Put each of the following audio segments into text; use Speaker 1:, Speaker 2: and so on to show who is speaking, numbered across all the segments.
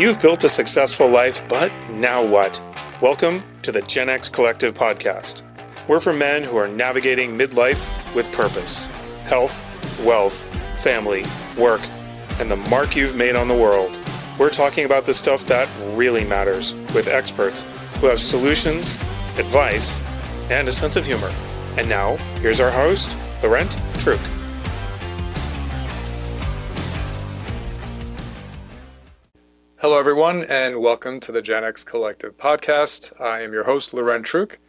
Speaker 1: You've built a successful life, but now what? Welcome to the Gen X Collective podcast. We're for men who are navigating midlife with purpose, health, wealth, family, work, and the mark you've made on the world. We're talking about the stuff that really matters with experts who have solutions, advice, and a sense of humor. And now, here's our host, Laurent Truc. Hello, everyone, and welcome to the Gen X Collective podcast. I am your host, Laurent Truc,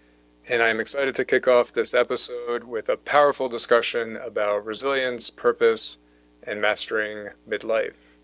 Speaker 1: and I am excited to kick off this episode with a powerful discussion about resilience, purpose, and mastering midlife.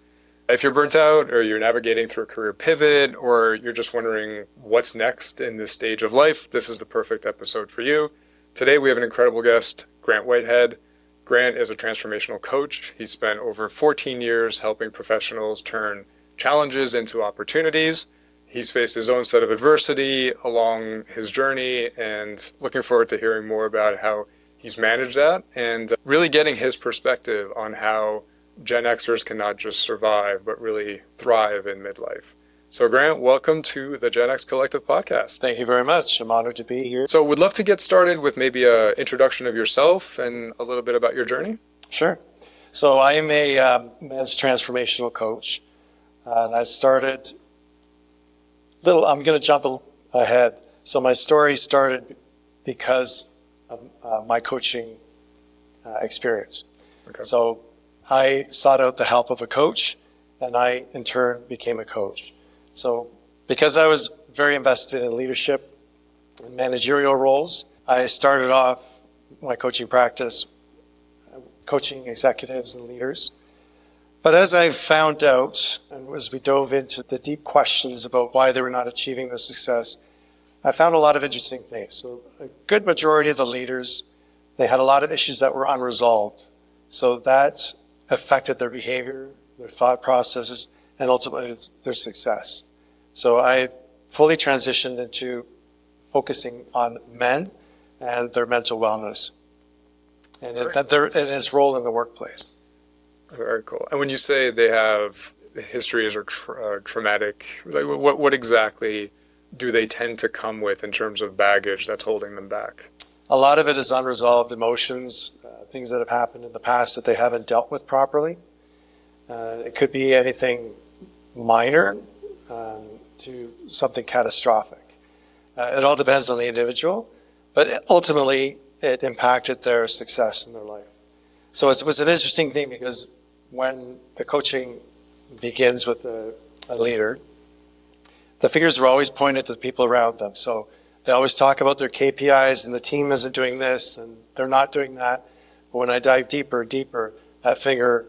Speaker 1: If you're burnt out, or you're navigating through a career pivot, or you're just wondering what's next in this stage of life, this is the perfect episode for you. Today, we have an incredible guest, Grant Whitehead. Grant is a transformational coach. He spent over 14 years helping professionals turn challenges into opportunities. He's faced his own set of adversity along his journey, and looking forward to hearing more about how he's managed that and really getting his perspective on how Gen Xers can not just survive, but really thrive in midlife. So Grant, welcome to the Gen X Collective podcast.
Speaker 2: Thank you very much. I'm honored to be here.
Speaker 1: So we'd love to get started with maybe an introduction of yourself and a little bit about your journey.
Speaker 2: Sure. So I am a men's transformational coach. And I started I'm going to jump ahead. So my story started because of my coaching experience. Okay. So I sought out the help of a coach, and I, in turn, became a coach. So because I was very invested in leadership and managerial roles, I started off my coaching practice coaching executives and leaders. But as I found out, and as we dove into the deep questions about why they were not achieving their success, I found a lot of interesting things. So a good majority of the leaders, they had a lot of issues that were unresolved. So that affected their behavior, their thought processes, and ultimately their success. So I fully transitioned into focusing on men and their mental wellness and its role in the workplace.
Speaker 1: Very cool. And when you say they have histories or traumatic, like what exactly do they tend to come with in terms of baggage that's holding them back?
Speaker 2: A lot of it is unresolved emotions, things that have happened in the past that they haven't dealt with properly. It could be anything minor to something catastrophic. It all depends on the individual, but ultimately it impacted their success in their life. So it was an interesting thing because when the coaching begins with a leader, the fingers are always pointed to the people around them. So they always talk about their KPIs and the team isn't doing this and they're not doing that. But when I dive deeper, that finger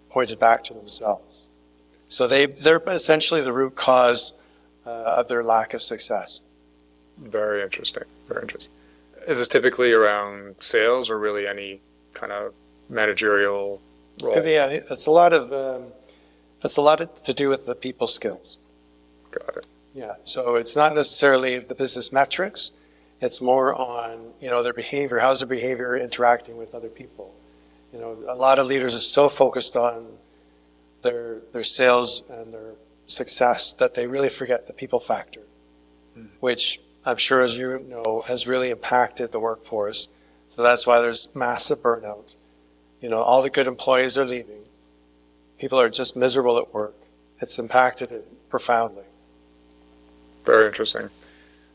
Speaker 2: pointed back to themselves. So they're essentially the root cause of their lack of success.
Speaker 1: Very interesting. Very interesting. Is this typically around sales or really any kind of managerial role?
Speaker 2: Could be. It's a lot to do with the people skills.
Speaker 1: Got it.
Speaker 2: Yeah. So it's not necessarily the business metrics. It's more on their behavior. How's their behavior interacting with other people? A lot of leaders are so focused on their sales and their success that they really forget the people factor, which I'm sure, as you know, has really impacted the workforce. So that's why there's massive burnout. All the good employees are leaving. People are just miserable at work. It's impacted it profoundly.
Speaker 1: Very interesting.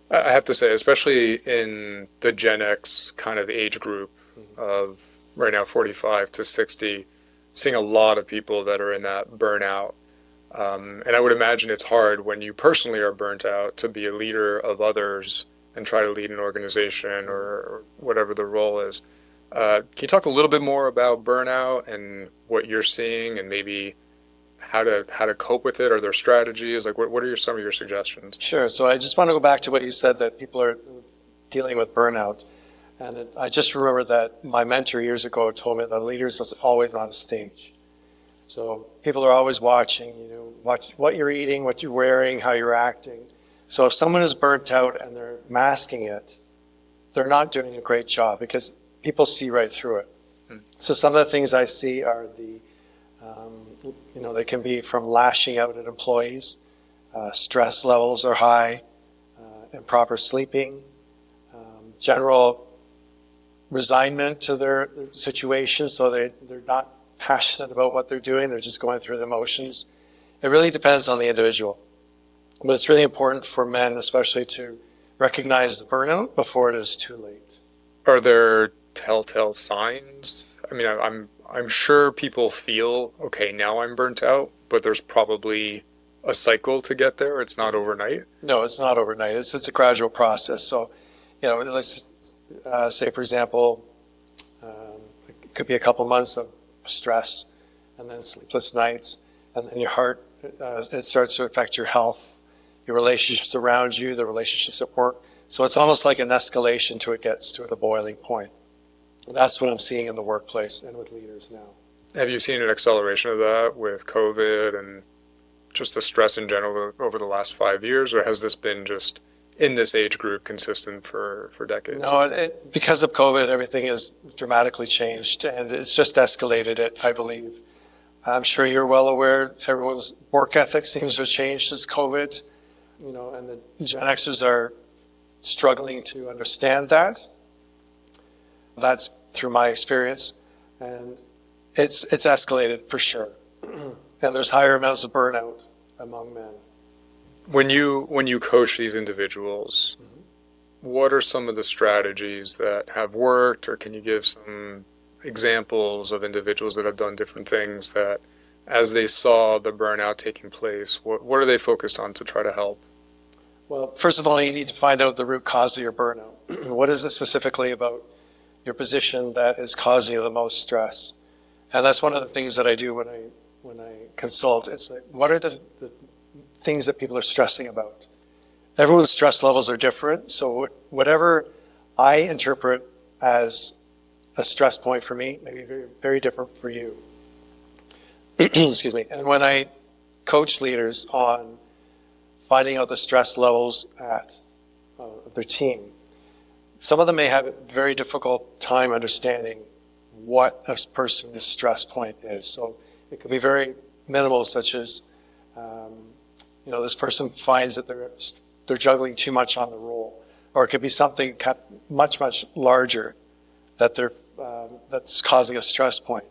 Speaker 1: I have to say, especially in the Gen X kind of age group of right now 45 to 60, seeing a lot of people that are in that burnout. And I would imagine it's hard when you personally are burnt out to be a leader of others and try to lead an organization or whatever the role is. Can you talk a little bit more about burnout and what you're seeing and maybe how to cope with it? Are there strategies? Like what are some of your suggestions?
Speaker 2: Sure. So I just want to go back to what you said, that people are dealing with burnout. And I just remember that my mentor years ago told me that leaders are always on stage. So people are always watching, watch what you're eating, what you're wearing, how you're acting. So if someone is burnt out and they're masking it, they're not doing a great job because people see right through it. So some of the things I see are the They can be from lashing out at employees, stress levels are high, improper sleeping, general resignment to their situation, so they're not passionate about what they're doing, they're just going through the motions. It really depends on the individual. But it's really important for men especially to recognize the burnout before it is too late.
Speaker 1: Are there telltale signs? I mean, I'm sure people feel, okay, now I'm burnt out, but there's probably a cycle to get there. It's not overnight.
Speaker 2: No, it's not overnight. It's a gradual process. So, let's say, for example, it could be a couple months of stress and then sleepless nights, and then your heart, it starts to affect your health, your relationships around you, the relationships at work. So it's almost like an escalation till it gets to the boiling point. And that's what I'm seeing in the workplace and with leaders now.
Speaker 1: Have you seen an acceleration of that with COVID and just the stress in general over the last 5 years, or has this been just in this age group consistent for decades?
Speaker 2: No, because of COVID, everything has dramatically changed, and it's just escalated it, I believe. I'm sure you're well aware everyone's work ethic seems to have changed since COVID, and the Gen Xers are struggling to understand that. That's through my experience, and it's escalated for sure. And there's higher amounts of burnout among men.
Speaker 1: When you coach these individuals, what are some of the strategies that have worked, or can you give some examples of individuals that have done different things that, as they saw the burnout taking place, what are they focused on to try to help?
Speaker 2: Well, first of all, you need to find out the root cause of your burnout. What is it specifically about your position that is causing you the most stress? And that's one of the things that I do when I consult. It's like, what are the things that people are stressing about? Everyone's stress levels are different, so whatever I interpret as a stress point for me may be very, very different for you. Excuse me. And when I coach leaders on finding out the stress levels of their team, some of them may have a very difficult time understanding what a person's stress point is. So it could be very minimal, such as, this person finds that they're juggling too much on the role, or it could be something much, much larger that's causing a stress point.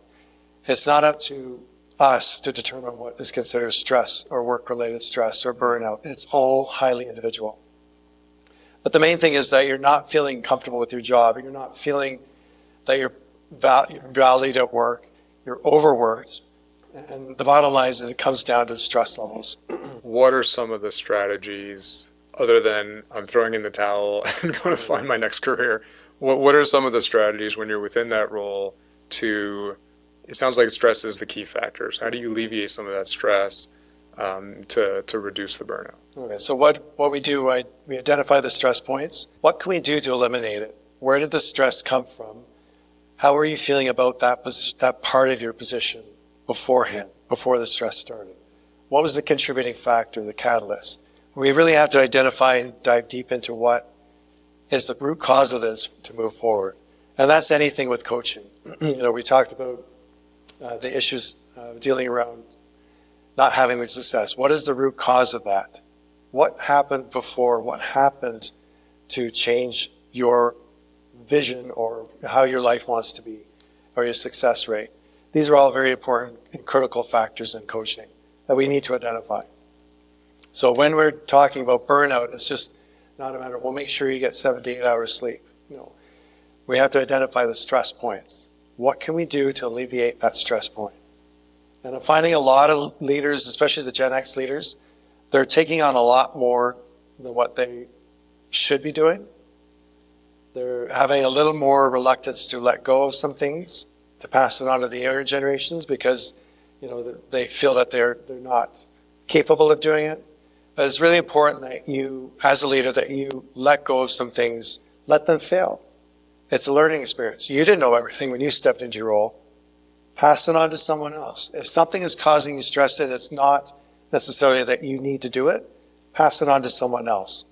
Speaker 2: It's not up to us to determine what is considered stress or work-related stress or burnout. It's all highly individual. But the main thing is that you're not feeling comfortable with your job. You're not feeling that you're valued at work. You're overworked. And the bottom line is it comes down to stress levels.
Speaker 1: What are some of the strategies, other than I'm throwing in the towel and going to find my next career? What are some of the strategies when you're within that role to, it sounds like stress is the key factors. How do you alleviate some of that stress to reduce the burnout?
Speaker 2: Okay, so what we do, we identify the stress points. What can we do to eliminate it? Where did the stress come from? How are you feeling about that part of your position beforehand, before the stress started? What was the contributing factor, the catalyst? We really have to identify and dive deep into what is the root cause of this to move forward. And that's anything with coaching. We talked about the issues dealing around not having much success. What is the root cause of that? What happened before? What happened to change your vision or how your life wants to be, or your success rate? These are all very important and critical factors in coaching that we need to identify. So when we're talking about burnout, it's just not a matter of, well, make sure you get 7 to 8 hours sleep. No. We have to identify the stress points. What can we do to alleviate that stress point? And I'm finding a lot of leaders, especially the Gen X leaders, they're taking on a lot more than what they should be doing. They're having a little more reluctance to let go of some things, to pass it on to the younger generations, because they feel that they're not capable of doing it. But it's really important that you, as a leader, that you let go of some things, let them fail. It's a learning experience. You didn't know everything when you stepped into your role. Pass it on to someone else. If something is causing you stress and it's not necessarily that you need to do it, pass it on to someone else.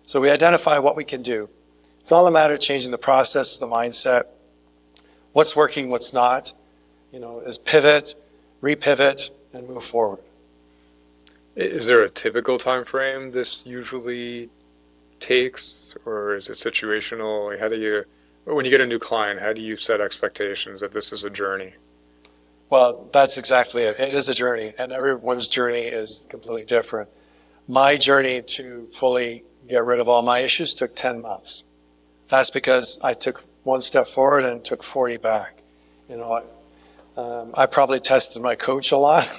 Speaker 2: So we identify what we can do. It's all a matter of changing the process, the mindset, what's working, what's not. Is pivot, repivot, and move forward.
Speaker 1: Is there a typical time frame this usually takes, or is it situational? Like, how do you, when you get a new client, how do you set expectations that this is a journey?
Speaker 2: Well, that's exactly it. It is a journey, and everyone's journey is completely different. My journey to fully get rid of all my issues took 10 months. That's because I took one step forward and took 40 back. You know, I probably tested my coach a lot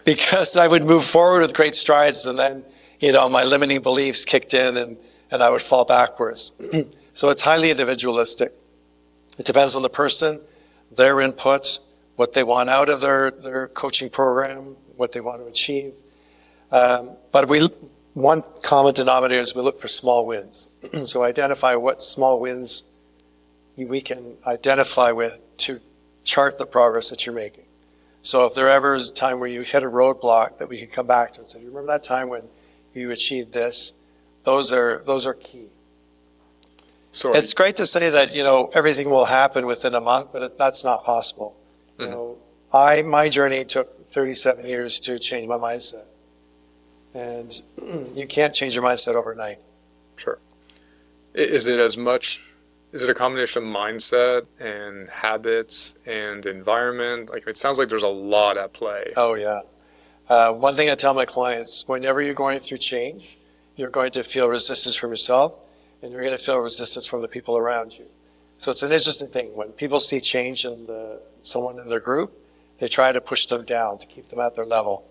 Speaker 2: because I would move forward with great strides, and then, you know, my limiting beliefs kicked in and I would fall backwards. So it's highly individualistic. It depends on the person, their input, what they want out of their coaching program, what they want to achieve. But one common denominator is we look for small wins. So identify what small wins we can identify with to chart the progress that you're making. So if there ever is a time where you hit a roadblock that we can come back to and say, remember that time when you achieved this? Those are key.
Speaker 1: So
Speaker 2: it's great to say that, you know, everything will happen within a month, but that's not possible. You know, my journey took 37 years to change my mindset. And you can't change your mindset overnight.
Speaker 1: Sure. Is it a combination of mindset and habits and environment? Like, it sounds like there's a lot at play.
Speaker 2: Oh, yeah. One thing I tell my clients, whenever you're going through change, you're going to feel resistance from yourself, and you're going to feel resistance from the people around you. So it's an interesting thing. When people see change in someone in their group, they try to push them down to keep them at their level.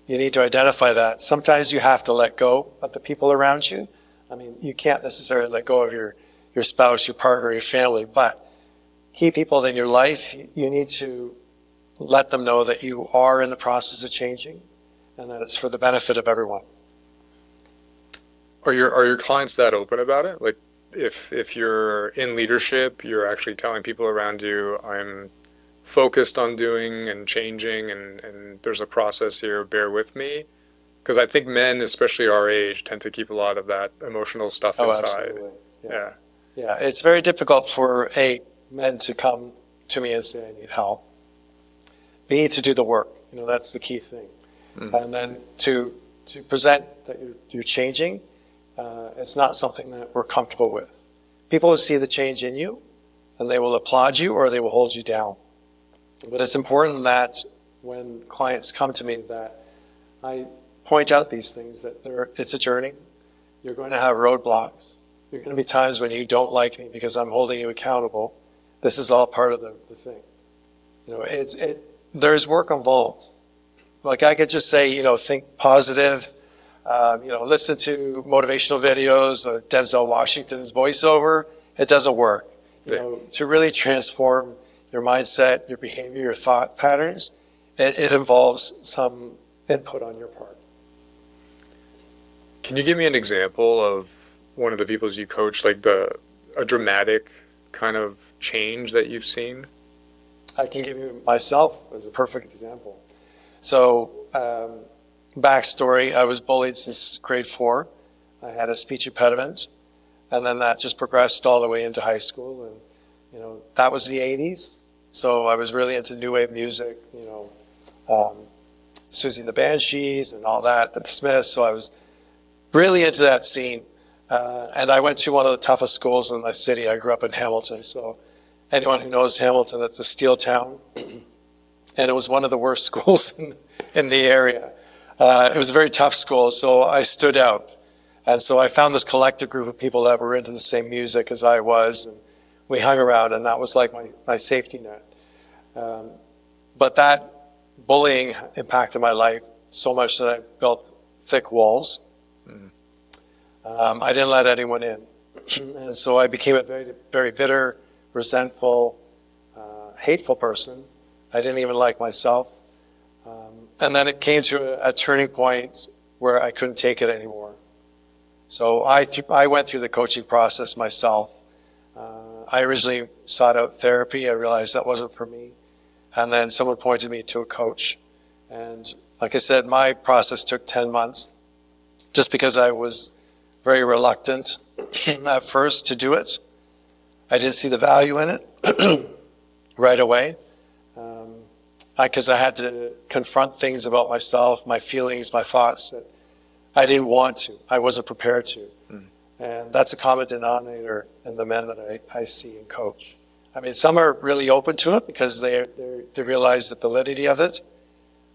Speaker 2: You need to identify that. Sometimes you have to let go of the people around you. I mean, you can't necessarily let go of your spouse, your partner, your family, but key people in your life, you need to let them know that you are in the process of changing and that it's for the benefit of everyone.
Speaker 1: Are your clients that open about it? Like, if you're in leadership, you're actually telling people around you, I'm focused on doing and changing, and there's a process here, bear with me? Because I think men, especially our age, tend to keep a lot of that emotional stuff inside.
Speaker 2: Absolutely. Yeah, it's very difficult for men to come to me and say, I need help. B, to do the work. You know, that's the key thing. And then to present that you're changing, it's not something that we're comfortable with. People will see the change in you, and they will applaud you or they will hold you down. But it's important that when clients come to me that I point out these things, that it's a journey. You're going to have roadblocks. There are going to be times when you don't like me because I'm holding you accountable. This is all part of the thing. You know, there's work involved. Like, I could just say, you know, think positive, you know, listen to motivational videos or Denzel Washington's voiceover. It doesn't work. You know, to really transform your mindset, your behavior, your thought patterns, it involves some input on your part.
Speaker 1: Can you give me an example of one of the people you coach, like a dramatic kind of change that you've seen?
Speaker 2: I can give you myself as a perfect example. So, backstory, I was bullied since grade 4. I had a speech impediment, and then that just progressed all the way into high school. And, you know, that was the 80s. So I was really into new wave music, you know, Susie and the Banshees and all that, the Smiths. So I was really into that scene. And I went to one of the toughest schools in my city. I grew up in Hamilton. So anyone who knows Hamilton, it's a steel town. And it was one of the worst schools in the area. It was a very tough school, so I stood out. And so I found this collective group of people that were into the same music as I was. And we hung around, and that was like my safety net. But that bullying impacted my life so much that I built thick walls. I didn't let anyone in. And so I became a very, very bitter, resentful, hateful person. I didn't even like myself. And then it came to a turning point where I couldn't take it anymore. So I went through the coaching process myself. I originally sought out therapy. I realized that wasn't for me. And then someone pointed me to a coach. And like I said, my process took 10 months just because I was very reluctant at first to do it. I didn't see the value in it right away. because I had to confront things about myself, my feelings, my thoughts that I didn't want to. I wasn't prepared to. And that's a common denominator in the men that I see and coach. I mean, some are really open to it because they realize the validity of it.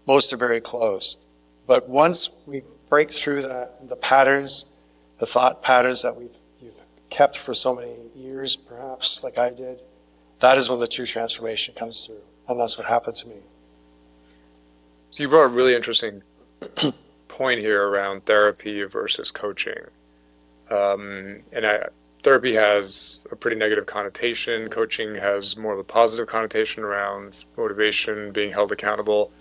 Speaker 2: Most are very closed. But once we break through the patterns, the thought patterns that you've kept for so many years, perhaps, like I did, that is when the true transformation comes through. And that's what happened to me.
Speaker 1: So you brought a really interesting point here around therapy versus coaching. Therapy has a pretty negative connotation. Coaching has more of a positive connotation around motivation, being held accountable.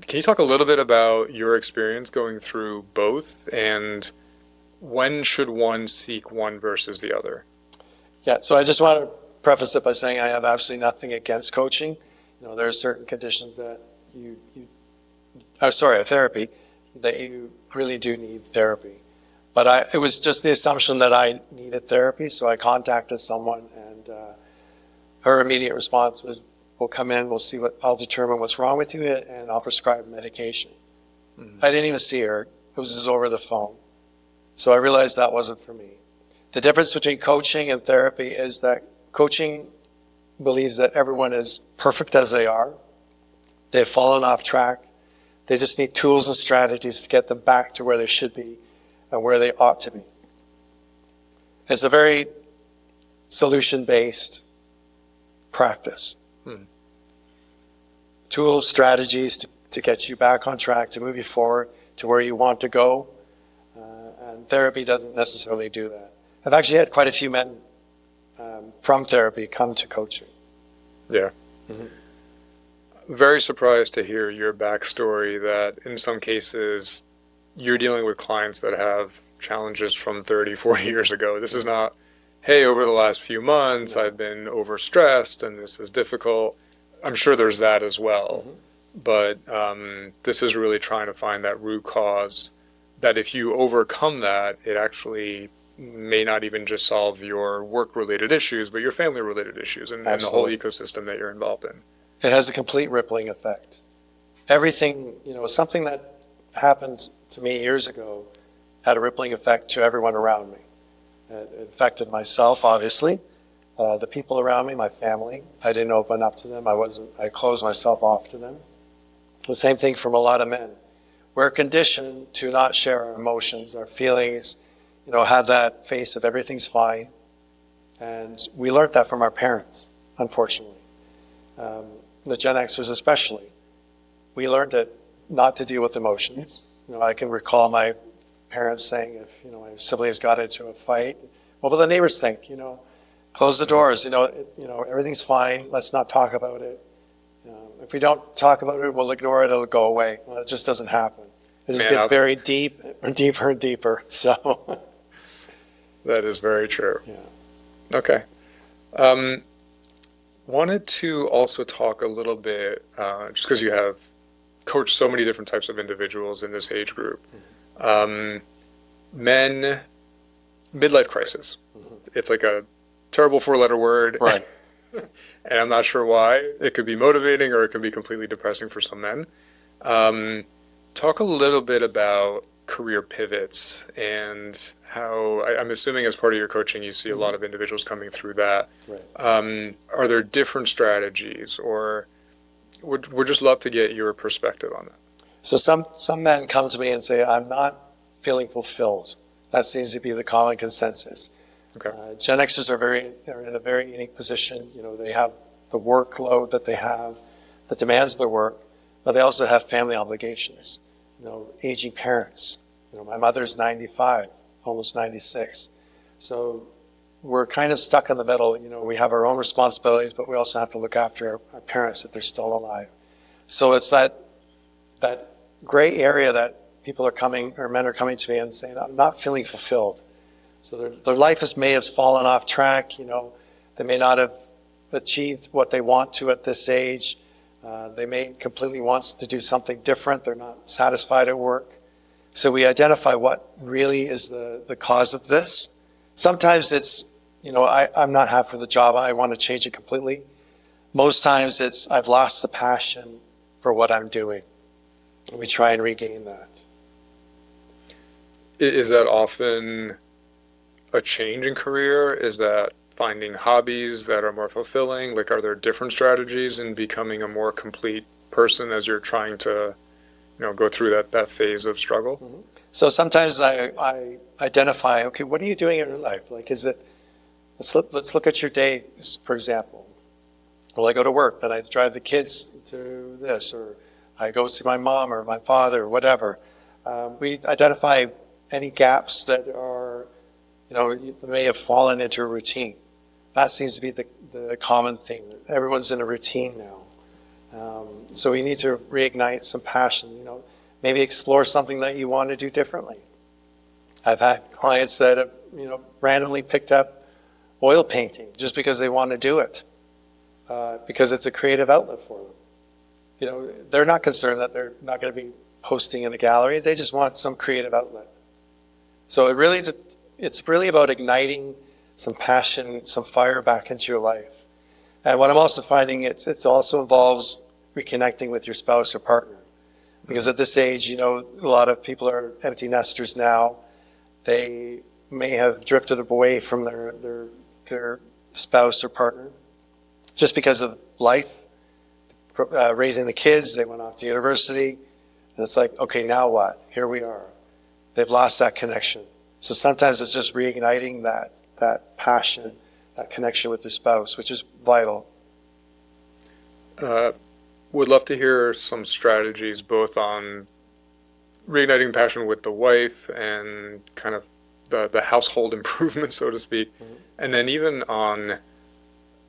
Speaker 1: Can you talk a little bit about your experience going through both, and when should one seek one versus the other?
Speaker 2: Yeah, so I just want to preface it by saying I have absolutely nothing against coaching. There are certain conditions that therapy, that you really do need therapy. But it was just the assumption that I needed therapy, so I contacted someone, and her immediate response was, "We'll come in, I'll determine what's wrong with you, and I'll prescribe medication." I didn't even see her. It was just over the phone. So I realized that wasn't for me. The difference between coaching and therapy is that coaching believes that everyone is perfect as they are. They've fallen off track. They just need tools and strategies to get them back to where they should be and where they ought to be. It's a very solution-based practice. Tools, strategies to get you back on track, to move you forward to where you want to go. And therapy doesn't necessarily do that. I've actually had quite a few men from therapy come to coaching.
Speaker 1: Yeah. Very surprised to hear your backstory, that in some cases you're dealing with clients that have challenges from 30, 40 years ago. This is not, hey, over the last few months I've been overstressed and this is difficult. I'm sure there's that as well. But this is really trying to find that root cause, that if you overcome that, it actually may not even just solve your work-related issues, but your family-related issues and the whole ecosystem that you're involved in.
Speaker 2: It has a complete rippling effect. Everything, something that happened to me years ago had a rippling effect to everyone around me. It affected myself, obviously, the people around me, my family. I didn't open up to them. I closed myself off to them. The same thing from a lot of men. We're conditioned to not share our emotions, our feelings, have that face of everything's fine. And we learned that from our parents, unfortunately. The Gen Xers especially. We learned it not to deal with emotions. I can recall my parents saying, if my siblings got into a fight, what will the neighbors think? Close the doors. Everything's fine. Let's not talk about it. If we don't talk about it, we'll ignore it. It'll go away. Well, it just doesn't happen. It just gets very deep, and deeper and deeper. So
Speaker 1: that is very true.
Speaker 2: Yeah.
Speaker 1: Okay. Wanted to also talk a little bit, just because you have coached so many different types of individuals in this age group. Men, midlife crisis. It's like a terrible four-letter word.
Speaker 2: Right.
Speaker 1: And I'm not sure why. It could be motivating or it could be completely depressing for some men. Talk a little bit about career pivots and how, I'm assuming as part of your coaching you see a lot of individuals coming through that.
Speaker 2: Right.
Speaker 1: Are there different strategies, or we'd just love to get your perspective on that?
Speaker 2: So some men come to me and say, I'm not feeling fulfilled. That seems to be the common consensus.
Speaker 1: Okay.
Speaker 2: Gen Xers are in a very unique position. They have the workload that they have, the demands of their work, but they also have family obligations. Aging parents. My mother's 95, almost 96. So we're kind of stuck in the middle. We have our own responsibilities, but we also have to look after our parents if they're still alive. So it's that gray area that men are coming to me and saying, I'm not feeling fulfilled. So their life may have fallen off track. They may not have achieved what they want to at this age. They may completely want to do something different. They're not satisfied at work. So we identify what really is the cause of this. Sometimes it's, I'm not happy with the job. I want to change it completely. Most times it's, I've lost the passion for what I'm doing. And we try and regain that.
Speaker 1: Is that often a change in career? Is that finding hobbies that are more fulfilling? Like, are there different strategies in becoming a more complete person as you're trying to, go through that phase of struggle?
Speaker 2: Mm-hmm. So sometimes I identify, okay, what are you doing in your life? Like, is it, let's look at your day, for example. Well, I go to work, then I drive the kids to this, or I go see my mom or my father or whatever. We identify any gaps that are, may have fallen into a routine. That seems to be the common theme. Everyone's in a routine now. So we need to reignite some passion, maybe explore something that you want to do differently. I've had clients that have, randomly picked up oil painting just because they want to do it, because it's a creative outlet for them. They're not concerned that they're not going to be posting in a gallery. They just want some creative outlet. So it's really about igniting some passion, some fire back into your life. And what I'm also finding, it also involves reconnecting with your spouse or partner. Because at this age, a lot of people are empty nesters now. They may have drifted away from their spouse or partner just because of life, raising the kids. They went off to university. And it's like, okay, now what? Here we are. They've lost that connection. So sometimes it's just reigniting that passion, that connection with their spouse, which is vital.
Speaker 1: Would love to hear some strategies both on reigniting passion with the wife and kind of the household improvement, so to speak. Mm-hmm. And then even on,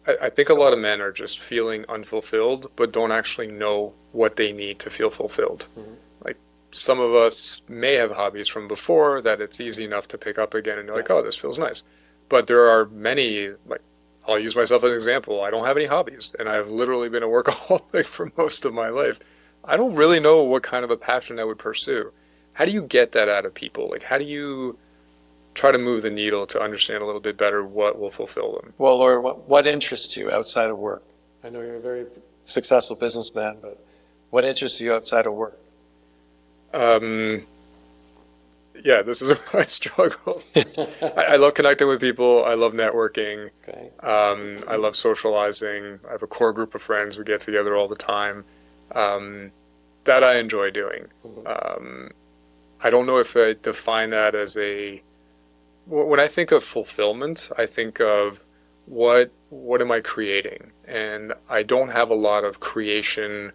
Speaker 1: I think a lot of men are just feeling unfulfilled, but don't actually know what they need to feel fulfilled. Mm-hmm. Like, some of us may have hobbies from before that it's easy enough to pick up again and you're like, oh, this feels nice. But there are many, like, I'll use myself as an example. I don't have any hobbies, and I've literally been a workaholic for most of my life. I don't really know what kind of a passion I would pursue. How do you get that out of people? Like, how do you try to move the needle to understand a little bit better what will fulfill them?
Speaker 2: Well, Laura, what interests you outside of work? I know you're a very successful businessman, but what interests you outside of work?
Speaker 1: Yeah, this is my struggle. I love connecting with people. I love networking. Okay. I love socializing. I have a core group of friends. We get together all the time. That I enjoy doing. Mm-hmm. I don't know if I define that as when I think of fulfillment, I think of what am I creating? And I don't have a lot of creation.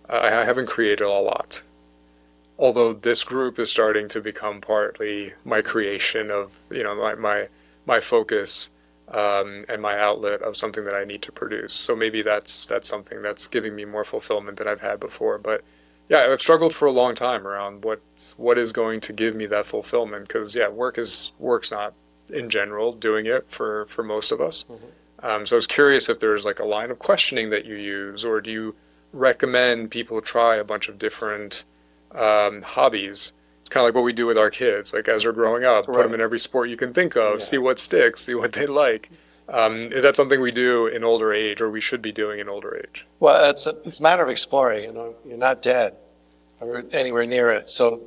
Speaker 1: I haven't created a lot. Although this group is starting to become partly my creation of, my focus and my outlet of something that I need to produce. So maybe that's something that's giving me more fulfillment than I've had before. But yeah, I've struggled for a long time around what is going to give me that fulfillment. Because work's not in general doing it for most of us. Mm-hmm. So I was curious if there's like a line of questioning that you use, or do you recommend people try a bunch of different hobbies? It's kind of like what we do with our kids. Like, as they're growing up, right, put them in every sport you can think of, see what sticks, see what they like. Is that something we do in older age, or we should be doing in older age?
Speaker 2: Well, it's a matter of exploring. You're not dead or anywhere near it, so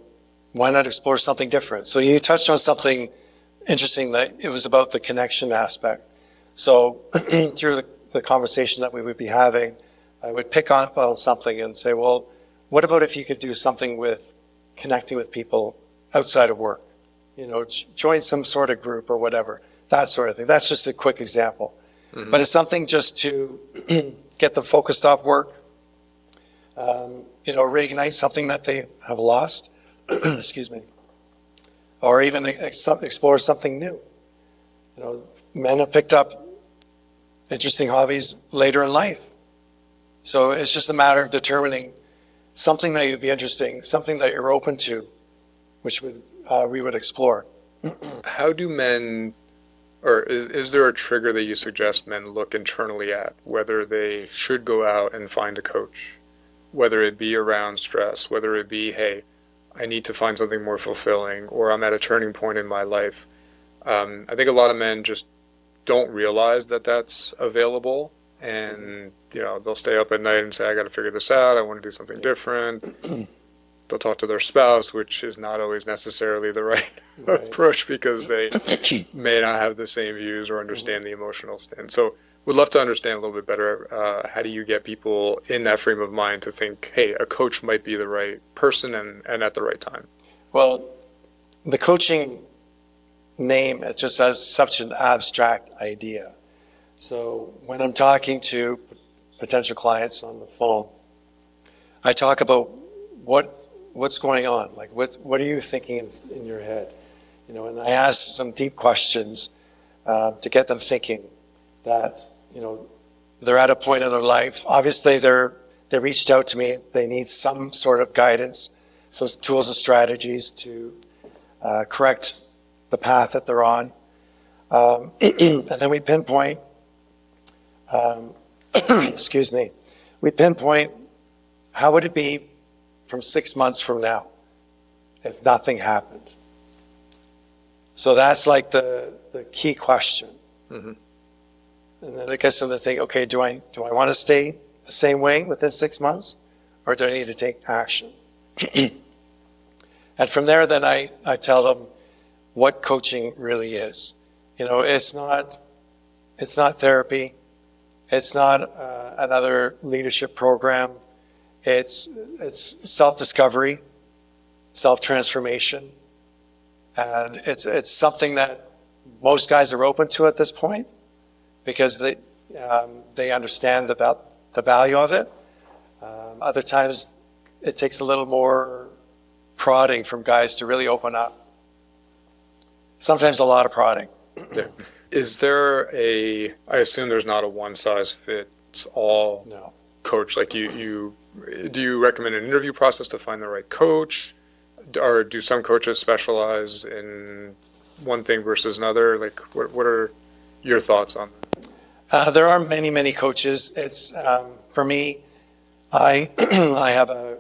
Speaker 2: why not explore something different? So you touched on something interesting, that it was about the connection aspect. So through the conversation that we would be having, I would pick up on something and say, well, what about if you could do something with connecting with people outside of work? Join some sort of group or whatever, that sort of thing. That's just a quick example. Mm-hmm. But it's something just to get them focused off work, reignite something that they have lost, excuse me, or even explore something new. Men have picked up interesting hobbies later in life. So it's just a matter of determining something that you'd be interesting, something that you're open to, which we would explore.
Speaker 1: How do men, or is there a trigger that you suggest men look internally at, whether they should go out and find a coach, whether it be around stress, whether it be, hey, I need to find something more fulfilling, or I'm at a turning point in my life? I think a lot of men just don't realize that that's available. and they'll stay up at night and say, I got to figure this out, I want to do something different. They'll talk to their spouse, which is not always necessarily the right approach, because they may not have the same views or understand the emotional stand. So would love to understand a little bit better, how do you get people in that frame of mind to think, hey, a coach might be the right person and at the right time?
Speaker 2: Well, the coaching name, it just has such an abstract idea. So when I'm talking to potential clients on the phone, I talk about what's going on, like what are you thinking in your head, and I ask some deep questions to get them thinking that they're at a point in their life. Obviously, they reached out to me. They need some sort of guidance, some tools and strategies to correct the path that they're on, and then we pinpoint. Excuse me. We pinpoint how would it be from 6 months from now if nothing happened. So that's like the key question. Mm-hmm. And then it gets them to think, okay, do I want to stay the same way within 6 months, or do I need to take action? And from there, then I tell them what coaching really is. It's not therapy. It's not another leadership program. It's self-discovery, self-transformation, and it's something that most guys are open to at this point, because they understand about the value of it. Other times, it takes a little more prodding from guys to really open up. Sometimes a lot of prodding.
Speaker 1: Yeah. Is there I assume there's not a one-size-fits-all coach. Like do you recommend an interview process to find the right coach? Or do some coaches specialize in one thing versus another? Like, what are your thoughts on that?
Speaker 2: There are many, many coaches. It's for me, I have a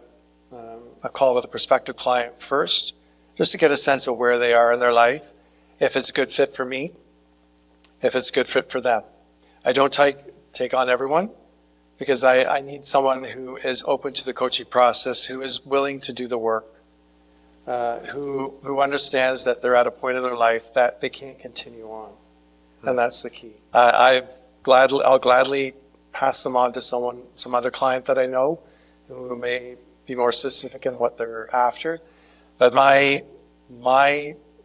Speaker 2: call with a prospective client first, just to get a sense of where they are in their life, if it's a good fit for me, if it's a good fit for them. I don't take on everyone, because I need someone who is open to the coaching process, who is willing to do the work, who understands that they're at a point in their life that they can't continue on. And that's the key. I'll gladly pass them on to some other client that I know who may be more specific in what they're after. But my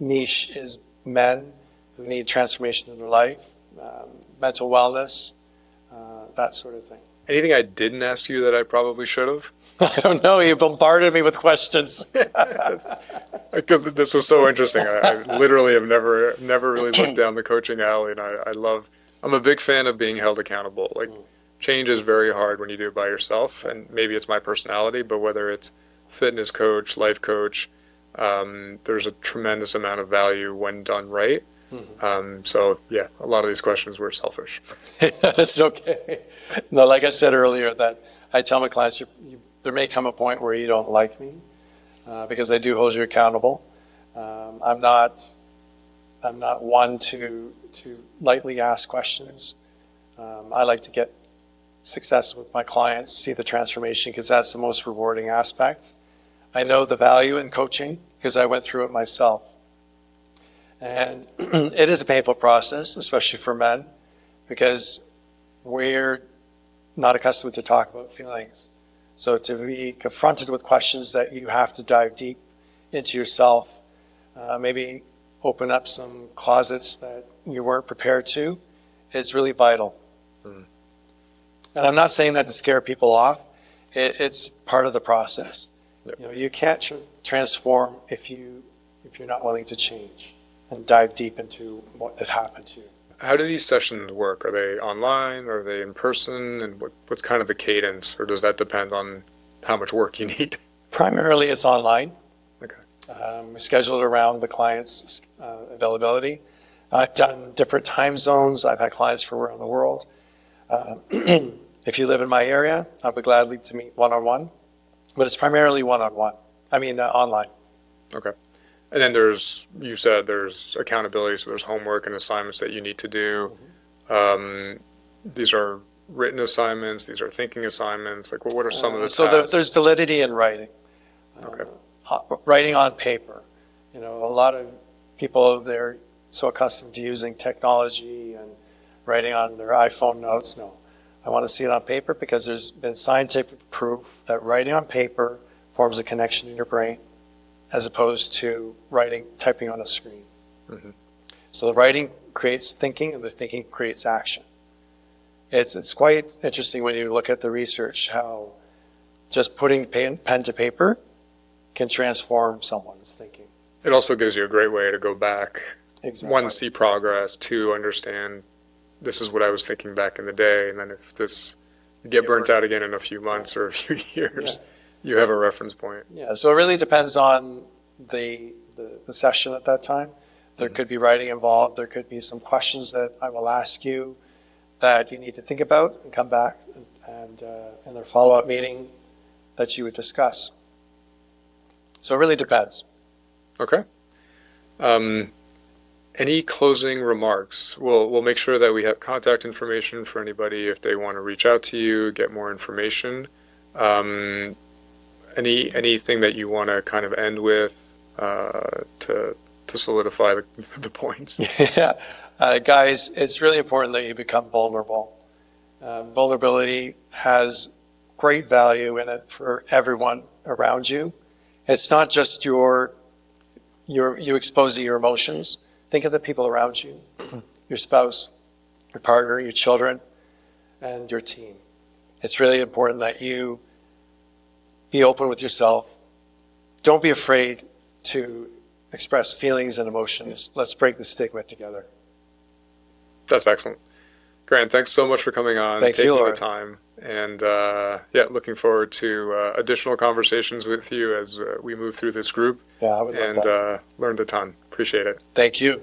Speaker 2: niche is men who need transformation in their life, mental wellness, that sort of thing.
Speaker 1: Anything I didn't ask you that I probably should have?
Speaker 2: I don't know. You bombarded me with questions.
Speaker 1: Because this was so interesting. I literally have never really looked down the coaching alley, and I'm a big fan of being held accountable. Like, change is very hard when you do it by yourself, and maybe it's my personality, but whether it's fitness coach, life coach, there's a tremendous amount of value when done right. Mm-hmm. So yeah, a lot of these questions were selfish.
Speaker 2: It's okay. No, like I said earlier, that I tell my clients, there may come a point where you don't like me, because I do hold you accountable. I'm not one to lightly ask questions. I like to get success with my clients, see the transformation, because that's the most rewarding aspect. I know the value in coaching because I went through it myself. And it is a painful process, especially for men, because we're not accustomed to talk about feelings. So to be confronted with questions that you have to dive deep into yourself, maybe open up some closets that you weren't prepared to, is really vital. Mm. And I'm not saying that to scare people off. It's part of the process. Yep. You can't transform if you're not willing to change and dive deep into what had happened to you.
Speaker 1: How do these sessions work? Are they online? Are they in person? And what's kind of the cadence? Or does that depend on how much work you need?
Speaker 2: Primarily, it's online.
Speaker 1: Okay.
Speaker 2: We schedule it around the client's availability. I've done different time zones. I've had clients from around the world. If you live in my area, I'd be gladly to meet one-on-one. But it's primarily one-on-one. Online.
Speaker 1: Okay. And then you said there's accountability, so there's homework and assignments that you need to do. Mm-hmm. These are written assignments, these are thinking assignments? Like, what are some of the
Speaker 2: So
Speaker 1: tasks?
Speaker 2: there's validity in writing.
Speaker 1: Okay.
Speaker 2: Writing on paper. You know, a lot of people, they're so accustomed to using technology and writing on their iPhone notes. No, I want to see it on paper because there's been scientific proof that writing on paper forms a connection in your brain as opposed to typing on a screen.
Speaker 1: Mm-hmm.
Speaker 2: So the writing creates thinking and the thinking creates action. It's quite interesting when you look at the research how just putting pen to paper can transform someone's thinking.
Speaker 1: It also gives you a great way to go back.
Speaker 2: Exactly.
Speaker 1: One, see progress. Two, understand this is what I was thinking back in the day. And then if you get burnt out again in a few months or a few years, you have a reference point.
Speaker 2: Yeah, so it really depends on the session at that time. There could be writing involved. There could be some questions that I will ask you that you need to think about and come back and in their follow-up meeting that you would discuss. So it really depends.
Speaker 1: Okay. Any closing remarks? We'll make sure that we have contact information for anybody if they want to reach out to you, get more information. Anything that you want to kind of end with to solidify the points?
Speaker 2: Yeah. Guys, it's really important that you become vulnerable. Vulnerability has great value in it for everyone around you. It's not just you exposing your emotions. Think of the people around you, your spouse, your partner, your children, and your team. It's really important that you be open with yourself. Don't be afraid to express feelings and emotions. Let's break the stigma together.
Speaker 1: That's excellent. Grant, thanks so much for coming on, taking the time. And looking forward to additional conversations with you as we move through this group.
Speaker 2: Yeah, I would love that.
Speaker 1: Learned a ton. Appreciate it.
Speaker 2: Thank you.